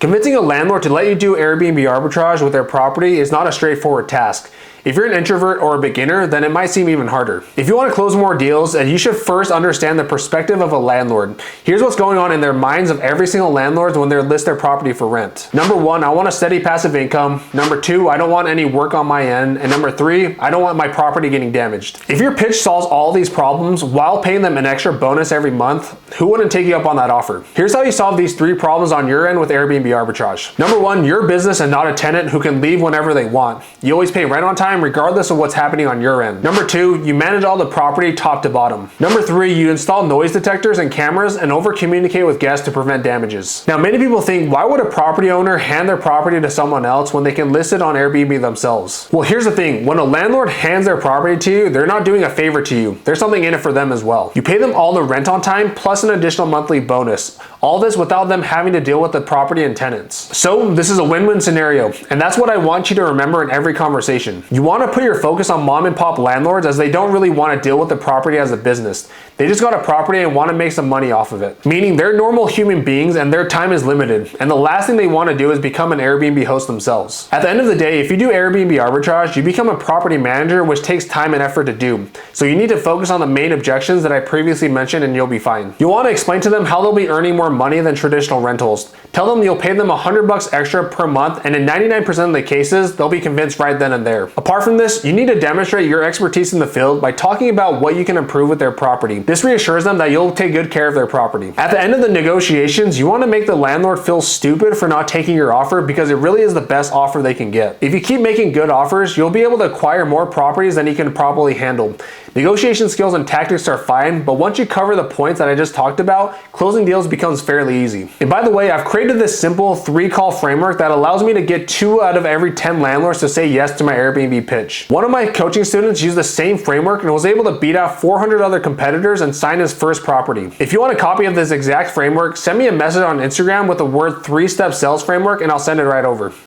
Convincing a landlord to let you do Airbnb arbitrage with their property is not a straightforward task. If you're an introvert or a beginner, then it might seem even harder. If you want to close more deals, you should first understand the perspective of a landlord. Here's what's going on in their minds of every single landlord when they list their property for rent. Number one, I want a steady passive income. Number two, I don't want any work on my end. And number three, I don't want my property getting damaged. If your pitch solves all these problems while paying them an extra bonus every month, who wouldn't take you up on that offer? Here's how you solve these three problems on your end with Airbnb arbitrage. Number one, you're a business and not a tenant who can leave whenever they want. You always pay rent on time regardless of what's happening on your end. Number two, you manage all the property top to bottom. Number three, you install noise detectors and cameras and over communicate with guests to prevent damages. Now, many people think, why would a property owner hand their property to someone else when they can list it on Airbnb themselves? Well, here's the thing. When a landlord hands their property to you, they're not doing a favor to you. There's something in it for them as well. You pay them all the rent on time plus an additional monthly bonus. All this without them having to deal with the property and tenants. So this is a win-win scenario, and that's what I want you to remember in every conversation. You want to put your focus on mom and pop landlords, as they don't really want to deal with the property as a business. They just got a property and want to make some money off of it. Meaning they're normal human beings and their time is limited, and the last thing they want to do is become an Airbnb host themselves. At the end of the day, if you do Airbnb arbitrage, you become a property manager, which takes time and effort to do. So you need to focus on the main objections that I previously mentioned and you'll be fine. You want to explain to them how they'll be earning more money than traditional rentals. Tell them you'll pay them $100 extra per month, and in 99% of the cases, they'll be convinced right then and there. Apart from this, you need to demonstrate your expertise in the field by talking about what you can improve with their property. This reassures them that you'll take good care of their property. At the end of the negotiations, you want to make the landlord feel stupid for not taking your offer, because it really is the best offer they can get. If you keep making good offers, you'll be able to acquire more properties than you can properly handle. Negotiation skills and tactics are fine, but once you cover the points that I just talked about, closing deals becomes fairly easy. And by the way, I've created this simple 3-call framework that allows me to get 2 out of every 10 landlords to say yes to my Airbnb pitch. One of my coaching students used the same framework and was able to beat out 400 other competitors and sign his first property. If you want a copy of this exact framework, send me a message on Instagram with the word 3-step sales framework and I'll send it right over.